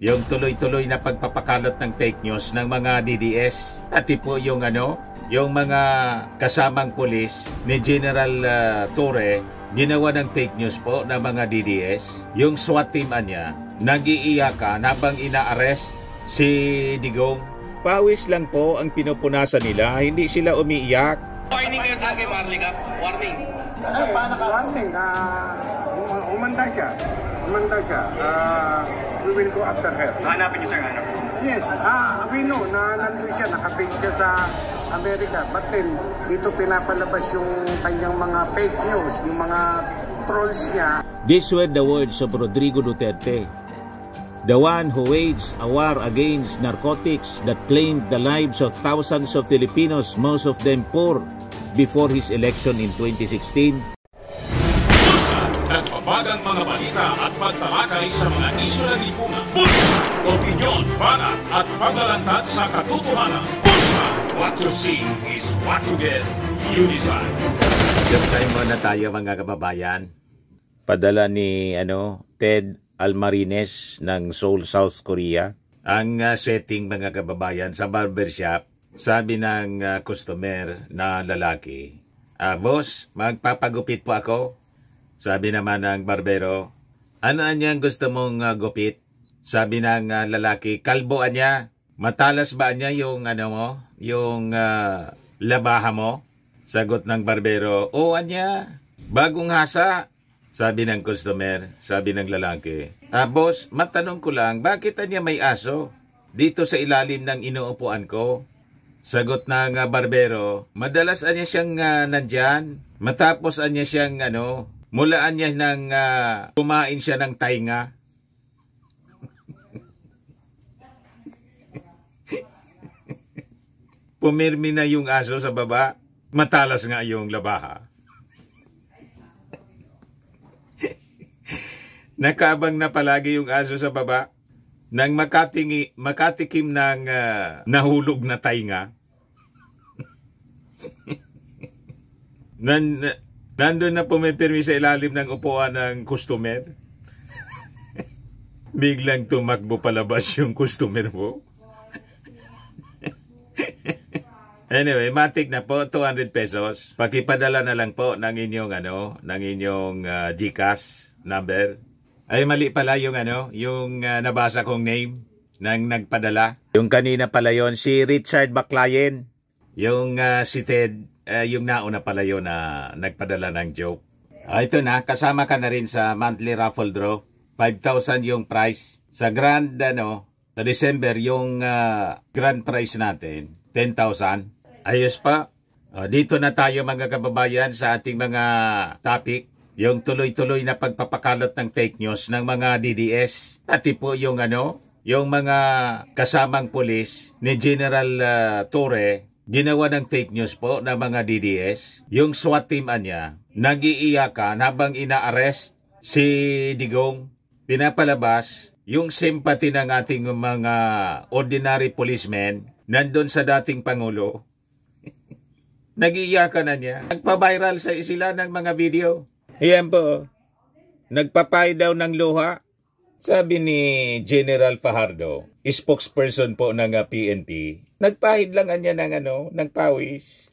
yung tuloy-tuloy na pagpapakalat ng fake news ng mga DDS. Pati po yung yung mga kasamang pulis ni General Torre, ginawa ng fake news po ng mga DDS. Yung SWAT team niya, nag-iiyakan habang ina-arrest si Digong. Pawis lang po ang pinupunasan nila, hindi sila umiiyak. Warning kayo sa akin, Marlica. Warning. Paano ka? Warning. Umanda siya. We will go after her. Hanapin niyo sa hanap. Yes. We know na nandun siya. Nakapig siya sa Amerika. But then, dito pinapalabas yung kanyang mga fake news, yung mga trolls niya. These were the words of Rodrigo Duterte, the one who waged a war against narcotics that claimed the lives of thousands of Filipinos, most of them poor, before his election in 2016. Nagbabagang mga balita at pagtalakay sa mga isyu ng lipunan. Pulsa, opinyon, banat at paglalantad sa katotohanan. Pulsa, what you see is what you get. You decide. Time muna tayo mga kababayan. Padala ni Ted Almarines ng Seoul, South Korea. Ang setting mga kababayan sa barbershop, sabi ng customer na lalaki, boss, magpapagupit po ako. Sabi naman ng barbero, ano anyang gusto mong gupit? Sabi ng lalaki, kalbo anya. Matalas ba anya yung yung labaha mo? Sagot ng barbero, o anya, bagong hasa. Sabi ng customer, sabi ng lalaki, boss, matanong ko lang, bakit anya may aso dito sa ilalim ng inuupuan ko? Sagot ng barbero, madalas anya siyang nandyan. Matapos anya siyang mulaan niya ng kumain siya ng tainga. Pumirmi na yung aso sa baba, matalas nga yung labaha. Nakabang na palagi yung aso sa baba nang makatikim ng nahulog na tainga. Nandun na pumipirmi sa ilalim ng upuan ng customer. Biglang tumakbo palabas yung customer mo. Anyway, matik na po, 200 pesos. Pakipadala na lang po ng inyong ng inyong GCash number. Ay mali pala yung yung nabasa kong name ng nagpadala. Yung kanina pala yon si Richard Baclayen. Yung si Ted, yung nauna pala yun na nagpadala ng joke. Ito na, kasama ka na rin sa monthly raffle draw. 5,000 yung price. Sa grand, sa December, yung grand prize natin, 10,000. Ayos pa. Dito na tayo mga kababayan sa ating mga topic. Yung tuloy-tuloy na pagpapakalat ng fake news ng mga DDS. Pati po yung yung mga kasamang pulis ni General Torre, ginawa ng fake news po ng mga DDS. Yung SWAT team niya, nag-iiyakan habang ina-arrest si Digong. Pinapalabas yung sympathy ng ating mga ordinary policemen nandun sa dating Pangulo. Nag-iiyakan na niya. Nagpa-viral sa sila ng mga video. Ayan po, nagpapay daw ng luha. Sabi ni General Fajardo, spokesperson po ng PNP, nagpahid lang niya ng pawis.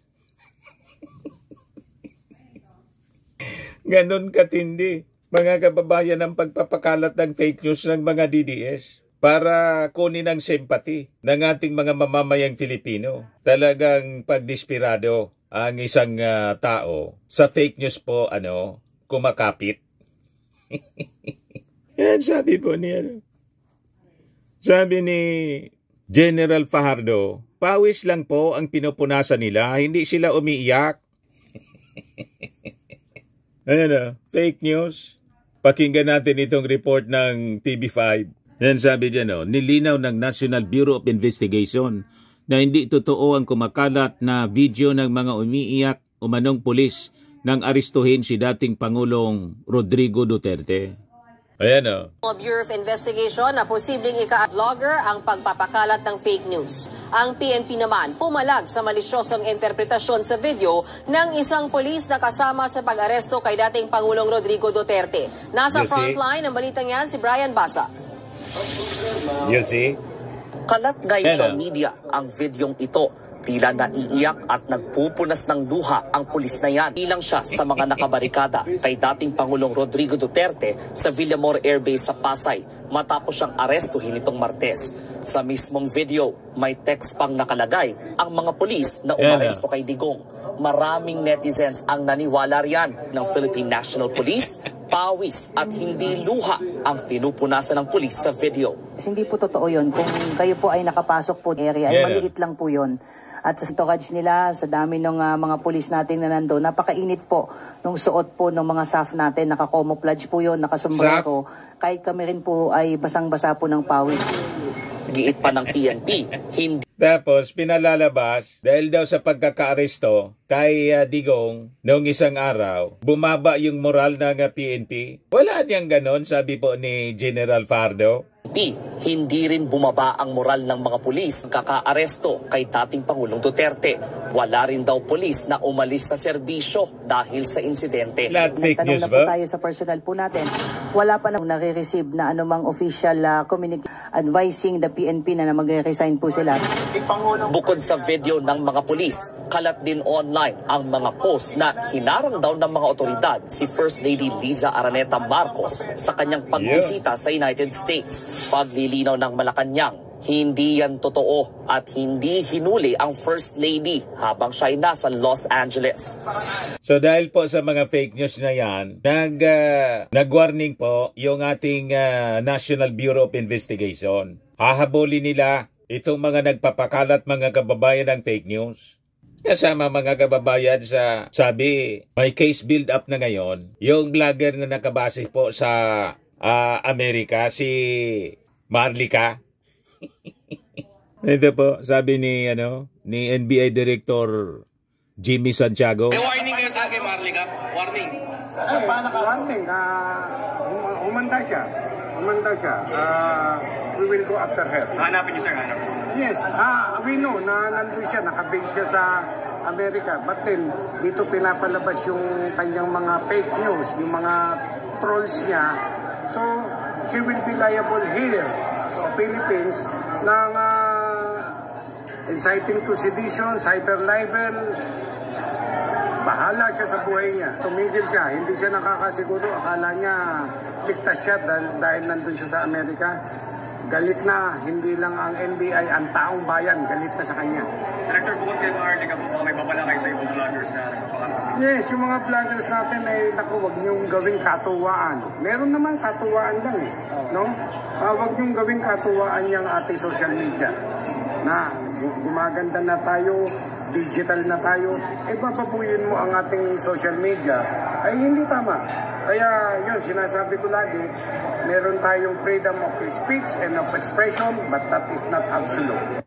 Ganon katindi, mga kababayan, ang pagpapakalat ng fake news ng mga DDS para kunin ang sympathy ng ating mga mamamayang Filipino. Talagang pagdesperado ang isang tao sa fake news po, kumakapit. Yan sabi po niya. Sabi ni General Fajardo, pawis lang po ang pinupunasan nila, hindi sila umiiyak. Fake news. Pakinggan natin itong report ng TV5. Yan sabi dyan, nilinaw ng National Bureau of Investigation na hindi totoo ang kumakalat na video ng mga umiiyak umanong pulis nang aristuhin si dating Pangulong Rodrigo Duterte. Ayan Bureau of Investigation na posibleng ika-vlogger ang pagpapakalat ng fake news. Ang PNP naman pumalag sa malisyosong interpretasyon sa video ng isang pulis na kasama sa pag-aresto kay dating Pangulong Rodrigo Duterte. Nasa frontline ng balitang yan si Brian Basa. You see? Kalat ngayon sa media ang videong ito. Tila naiiyak at nagpupunas ng luha ang pulis na yan. Ilang siya sa mga nakabarikada kay dating Pangulong Rodrigo Duterte sa Villamor Air Base sa Pasay matapos siyang arestuhin itong Martes. Sa mismong video, may text pang nakalagay ang mga pulis na umaresto kay Digong. Maraming netizens ang naniwala riyan ng Philippine National Police, pawis at hindi luha ang pinupunasan ng pulis sa video. Hindi po totoo yun. Kung kayo po ay nakapasok po area, ay maliit lang po yun. At sa storage nila, sa dami ng mga pulis natin na nandoon, napakainit po nung suot po ng mga staff natin. Naka-camouflage po yun, nakasombrero. Kahit kami rin po ay basang-basa po ng pawis. Giit pa ng PNP, hindi. Tapos pinalalabas dahil daw sa pagkakaaresto kay Digong noong isang araw, bumaba yung moral ng PNP. Wala niyang ganon, sabi po ni General Fardo. Hindi rin bumaba ang moral ng mga pulis kakaaresto kay dating Pangulong Duterte. Wala rin daw pulis na umalis sa serbisyo dahil sa insidente. Fake news na po ba? tayo sa personal po natin. Wala pa nang nare-receive na anumang official communication advising the PNP na mag-resign po sila. Bukod sa video ng mga pulis, kalat din online ang mga post na hinarang daw ng mga otoridad si First Lady Liza Araneta Marcos sa kanyang pagbisita sa United States. Paglilinaw ng Malacanang, hindi yan totoo at hindi hinuli ang First Lady habang siya ay nasa Los Angeles. So dahil po sa mga fake news na yan, nag-warning po yung ating National Bureau of Investigation. Hahabulin nila itong mga nagpapakalat mga kababayan ng fake news. Kasama mga kababayan sa sabi, may case build up na ngayon. Yung vlogger na nakabase po sa Amerika, si Marlica. Ito po, sabi ni NBA Director Jimmy Santiago. May warning kayo sa akin, Marlica. Warning. Warning. Umanda siya. We will go after her. Hanapin niyo, sir. Yes, we know na nandun siya, nakabase siya sa Amerika. But then, dito pinapalabas yung kanyang mga fake news, yung mga trolls niya. So, she will be liable here sa Philippines ng inciting to sedition, cyber libel. Bahala siya sa buhay niya. Tumigil siya, hindi siya nakakasiguro. Akala niya ligtas siya dahil nandun siya sa Amerika. Galit na, hindi lang ang NBI, ang taong bayan, galit na sa kanya. Director, bukod kayo ng Arlica, may babala kayo sa ibang vloggers na nagpapangalan. Yes, yung mga vloggers natin ay naku, wag niyong gawing katuwaan. Meron naman katuwaan lang eh. No? Wag niyong gawing katuwaan yung ating social media. Na gumaganda na tayo, digital na tayo, bababuyin mo ang ating social media, ay hindi tama. Kaya yun, sinasabi ko lagi, meron tayong freedom of speech and of expression, but that is not absolute.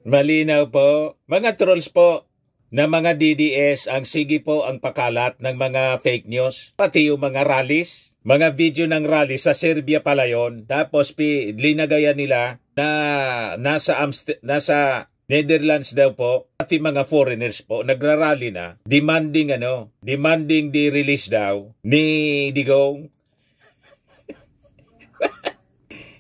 Malinaw po, mga trolls po, na mga DDS ang sige po ang pakalat ng mga fake news, pati yung mga rallies, mga video ng rally sa Serbia pala yun, tapos linagayan nila na nasa Netherlands daw po, pati mga foreigners po, nagrarally na, demanding the release daw ni Digong.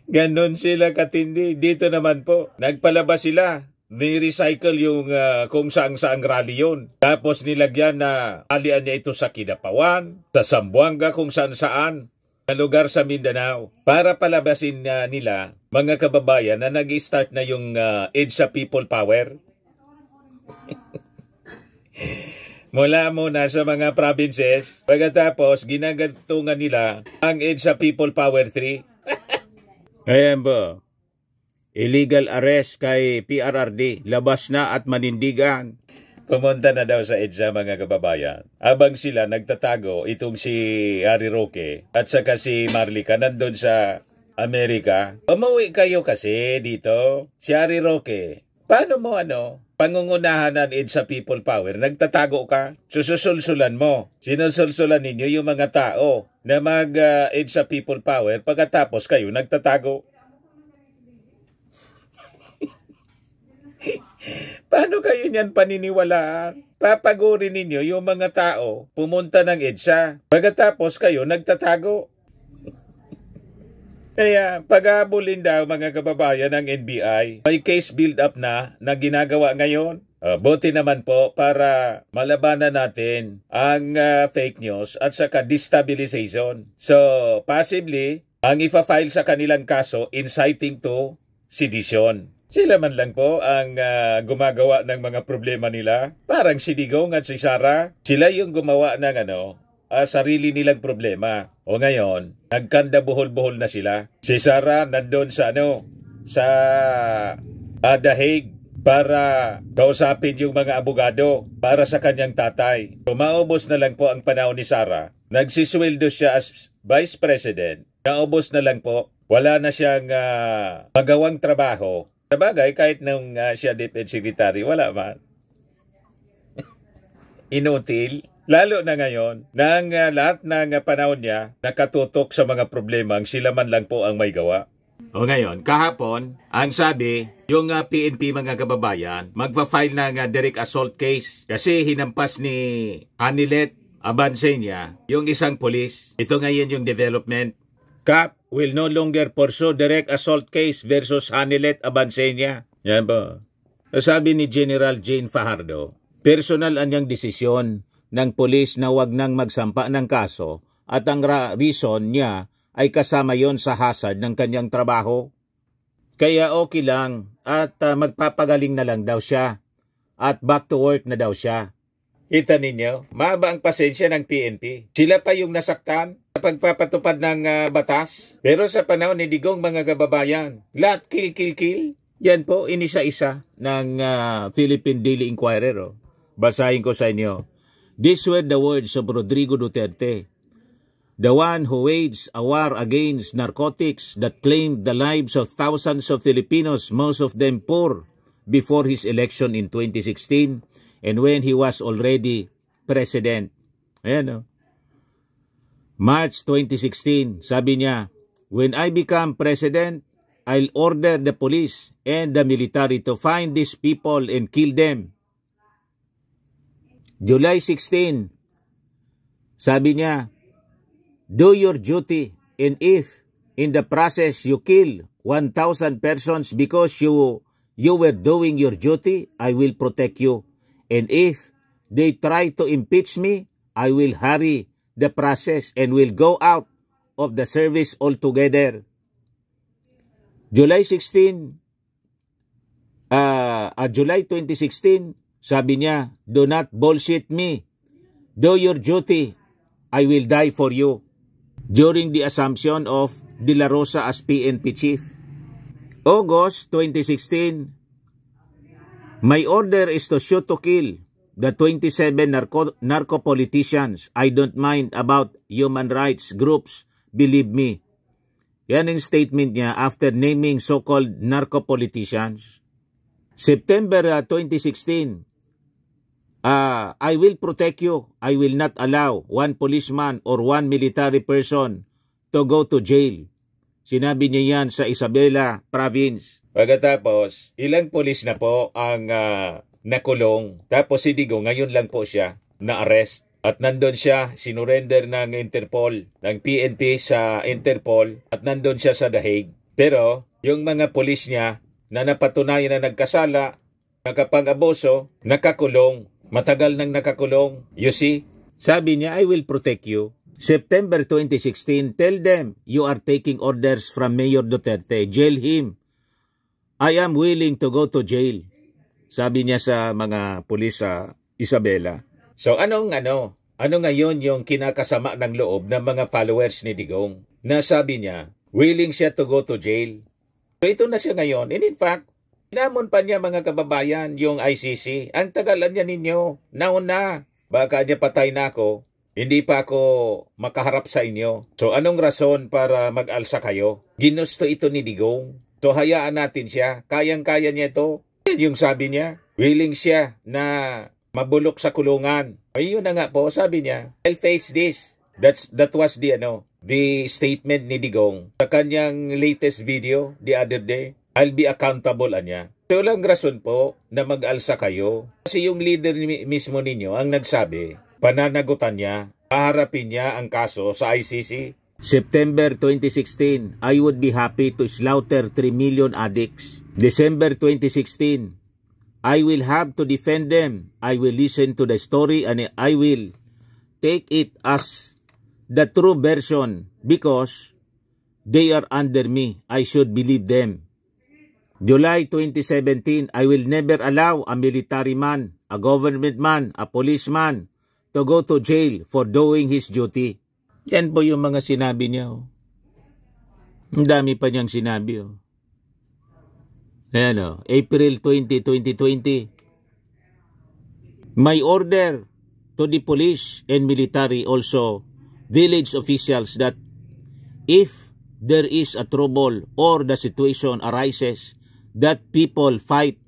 Ganon sila katindi. Dito naman po, nagpalabas sila. Ni-recycle yung kung saang-saang rally yun. Tapos nilagyan na alian niya ito sa Kidapawan, sa Zamboanga, kung saan-saan na lugar sa Mindanao. Para palabasin nila, mga kababayan, na nag-start na yung EDSA People Power. Mula muna sa mga provinces, pagkatapos ginagantungan nila ang EDSA People Power 3. Ayan po. Illegal arrest kay PRRD, labas na at manindigan. Pumunta na daw sa EDSA mga kababayan. Abang sila nagtatago, itong si Harry Roque at saka si Marlica nandun sa Amerika. Umuwi kayo kasi dito. Si Harry Roque, paano mo pangungunahan ng EDSA People Power, nagtatago ka? Sususulsulan mo. Sinusulsulan ninyo yung mga tao na mag-EDSA People Power pagkatapos kayo nagtatago. Paano kayo niyan paniniwalaan? Papagurin ninyo yung mga tao pumunta ng EDSA. Pagkatapos kayo nagtatago. Kaya pag-aabulin daw mga kababayan ng NBI, may case build-up na ginagawa ngayon. Buti naman po para malabanan natin ang fake news at saka destabilization. So, possibly, ang ifa-file sa kanilang kaso, inciting to sedition. Sila man lang po ang gumagawa ng mga problema nila. Parang si Digong at si Sara, sila yung gumawa ng sarili nilang problema. O ngayon, nagkanda buhol-buhol na sila. Si Sara nandun sa The Hague para kausapin yung mga abogado para sa kanyang tatay. So, maubos na lang po ang panahon ni Sara. Nagsisweldo siya as Vice President. Naubos na lang po. Wala na siyang magawang trabaho. Sabagay, kahit nung siya Defense Secretary, wala man. Inutil. Lalo na ngayon, nang lahat ng panahon niya nakatutok sa mga problema, sila man lang po ang may gawa. O ngayon, kahapon, ang sabi, yung PNP mga kababayan, magpa-file ng direct assault case kasi hinampas ni Hanilet Abansenya yung isang pulis. Ito ngayon yung development. CAP will no longer pursue direct assault case versus Hanilet Abansenya. Yan po. Sabi ni General Jane Fajardo, personal anyang desisyon ng pulis na wag nang magsampa ng kaso at ang reason niya ay kasama yon sa hazard ng kanyang trabaho. Kaya okay lang at magpapagaling na lang daw siya at back to work na daw siya. Kita ninyo, mahaba ang pasensya ng PNP. Sila pa yung nasaktan sa pagpapatupad ng batas. Pero sa panahon ni Digong mga kababayan, lahat kill. Yan po, inisa-isa ng Philippine Daily Inquirer. Basahin ko sa inyo. These were the words of Rodrigo Duterte, the one who waged a war against narcotics that claimed the lives of thousands of Filipinos, most of them poor, before his election in 2016 and when he was already president. Ayan, March 2016, sabi niya, when I become president, I'll order the police and the military to find these people and kill them. July 16, sabi niya, do your duty, and if in the process you kill 1,000 persons because you were doing your duty, I will protect you. And if they try to impeach me, I will hurry the process and will go out of the service altogether. July 2016, sabi niya, do not bullshit me. Do your duty. I will die for you. During the assumption of De La Rosa as PNP chief. August 2016, my order is to shoot to kill the 27 narco politicians. I don't mind about human rights groups. Believe me. Yan ang statement niya after naming so-called narco politicians. September 2016, I will protect you. I will not allow one policeman or one military person to go to jail. Sinabi niya yan sa Isabela Province. Pagkatapos, ilang polis na po ang nakulong. Tapos si Digong, ngayon lang po siya na-arrest. At nandun siya, sinurrender ng Interpol, ng PNP sa Interpol. At nandun siya sa The Hague. Pero, yung mga polis niya na napatunayan na nagkasala, nakapang-abuso, nakakulong. Matagal nang nakakulong. You see? Sabi niya, I will protect you. September 2016, tell them you are taking orders from Mayor Duterte. Jail him. I am willing to go to jail. Sabi niya sa mga pulis sa Isabela. So ano ngayon yung kinakasama ng loob ng mga followers ni Digong? Na sabi niya, willing siya to go to jail. So ito na siya ngayon. And in fact, namon pa niya mga kababayan yung ICC. Ang tagalan niya ninyo. Nauna. Baka niya patay na ako. Hindi pa ako makaharap sa inyo. So anong rason para mag-alsa kayo? Ginusto ito ni Digong. So hayaan natin siya. Kayang-kaya niya ito. Yan yung sabi niya. Willing siya na mabulok sa kulungan. Ayun na nga po, sabi niya. I'll face this. That was the statement ni Digong sa kanyang latest video the other day. I'll be accountable niya. So walang rason po na mag-alsa kayo. Kasi yung leader mismo ninyo ang nagsabi, pananagutan niya, paharapin niya ang kaso sa ICC. September 2016, I would be happy to slaughter 3 million addicts. December 2016, I will have to defend them. I will listen to the story and I will take it as the true version because they are under me. I should believe them. July 2017, I will never allow a military man, a government man, a policeman to go to jail for doing his duty. Yan po yung mga sinabi niya. Oh. Ang dami pa niyang sinabi. Oh. Ayan o, April 20, 2020. My order to the police and military also village officials that if there is a trouble or the situation arises that people fight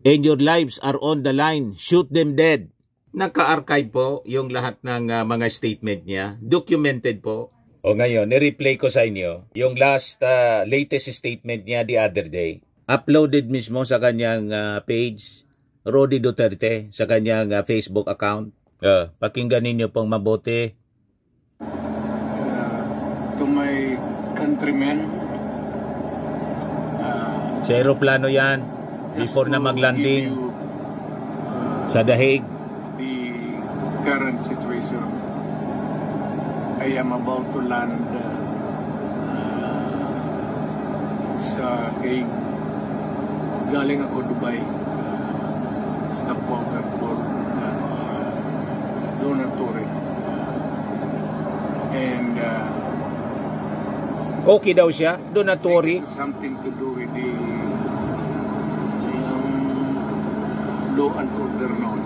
and your lives are on the line, shoot them dead. Naka-archive po yung lahat ng mga statement niya. Documented po. O ngayon, ni-replay ko sa inyo yung latest statement niya the other day. Uploaded mismo sa kanyang page, Rody Duterte, sa kanyang Facebook account. Pakinggan ninyo pong mabuti. To my countrymen, sa aeroplano yan, before na maglanding sa The Hague. The current situation. I am about to land sa Hague. Galing ako Dubai. Stopover for donatory. And okay daw siya, donatory. Something to do with the law and order noon.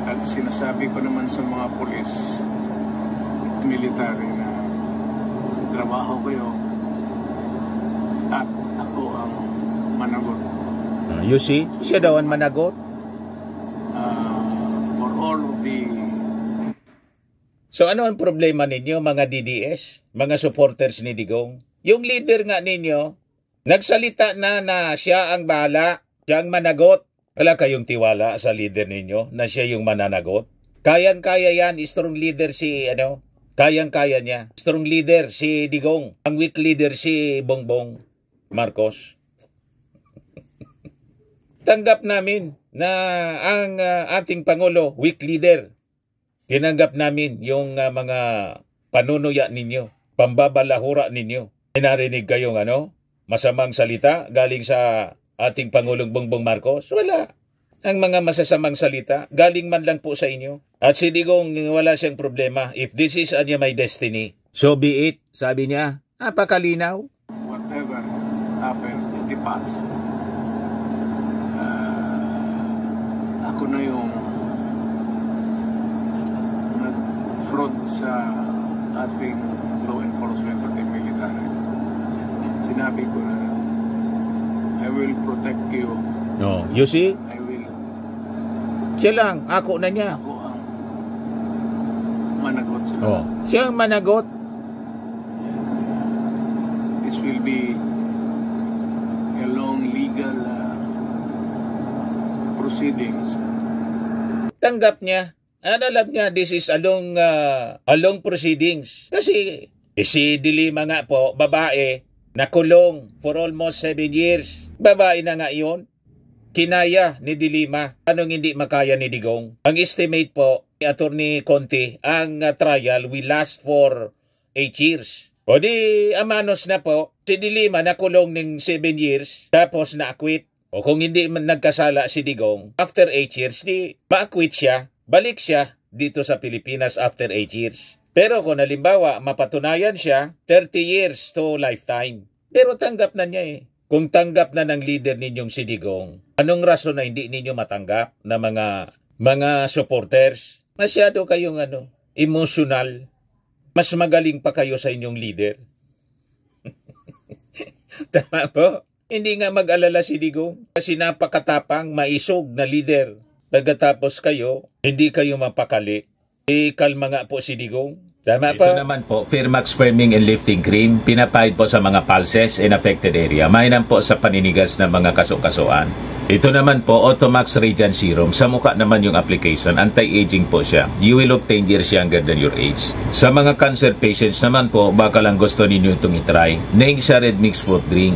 At sinasabi ko naman sa mga polis at military na trabaho kayo at ako ang managot. You see, siya daw ang managot. For all of the... So ano ang problema ninyo mga DDS, mga supporters ni Digong? Yung leader nga ninyo, nagsalita na siya ang bahala, siya ang managot. Wala kayong tiwala sa leader ninyo na siya yung mananagot? Kayang-kaya yan, strong leader si kayang-kaya niya. Strong leader si Digong, ang weak leader si Bongbong Marcos. Tanggap namin na ang ating Pangulo, weak leader. Tinanggap namin yung mga panunuya ninyo, pambabalahura ninyo. Narinig kayong masamang salita galing sa ating Pangulong Bongbong Marcos? Wala. Ang mga masasamang salita, galing man lang po sa inyo. At si Digong, wala siyang problema. If this is my destiny, so be it, sabi niya. Napakalinaw. Whatever happened in the past, ako na yung nag-front sa ating law enforcement at military. Sinabi ko na, I will protect you. No, you see? I will. Siya lang, ako na niya. Ako ang managot sila. Oh, siya ang managot. This will be a long legal proceedings. Tanggap niya. Alam niya, this is a long proceedings. Kasi si Dilima nga po, babae, nakulong for almost 7 years. Babae na nga iyon. Kinaya ni Dilima. Anong hindi makaya ni Digong? Ang estimate po ni Attorney Conti, ang trial will last for 8 years. O di, amanos na po. Si Dilima nakulong ng 7 years, tapos na-acquit. O kung hindi man nagkasala si Digong, after 8 years, di ma-acquit siya. Balik siya dito sa Pilipinas after 8 years. Pero kung halimbawa, mapatunayan siya, 30 years to lifetime. Pero tanggap na niya eh. Kung tanggap na ng leader ninyong si Digong, anong rason na hindi ninyo matanggap na mga supporters? Masyado kayong emotional. Mas magaling pa kayo sa inyong leader. Tama po? Hindi nga mag-alala si Digong. Kasi napakatapang, maisog na leader. Pagkatapos kayo, hindi kayo mapakali. Kalma nga po si Digong. Tama po. Ito naman po, Firmax Firming and Lifting Cream, pinapahid po sa mga pulses in affected area. Mainam po sa paninigas ng mga kasukasuan. Ito naman po, Automax Radiant Serum. Sa mukha naman yung application, anti-aging po siya. You will look 10 years younger than your age. Sa mga cancer patients naman po, baka lang gusto ninyo itong itry. Naing siya red mixed fruit drink.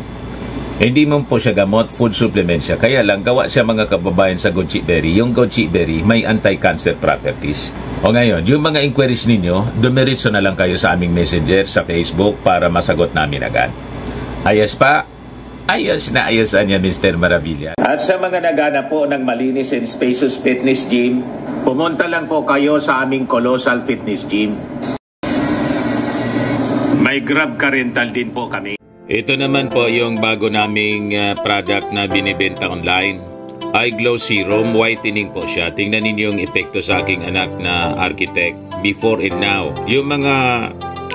Hindi mo po siya gamot, food supplement siya. Kaya lang, gawa siya mga kababayan sa goji berry. Yung goji berry may anti-cancer properties. O ngayon, yung mga inquiries ninyo, dumiritso na lang kayo sa aming messenger sa Facebook para masagot namin agad. Ayos pa? Ayos na ayosan niya, Mr. Maravilla. At sa mga naghanap po ng malinis and spacious fitness gym, pumunta lang po kayo sa aming Colossal Fitness Gym. May Grab ka rental din po kami. Ito naman po yung bago naming product na binibenta online. Eye Glow Serum, whitening po siya. Tingnan ninyo yung epekto sa aking anak na architect before and now. Yung mga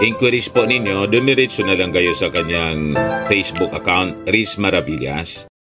inquiries po ninyo, dumiretso na lang kayo sa kanyang Facebook account, Riz Maravillas.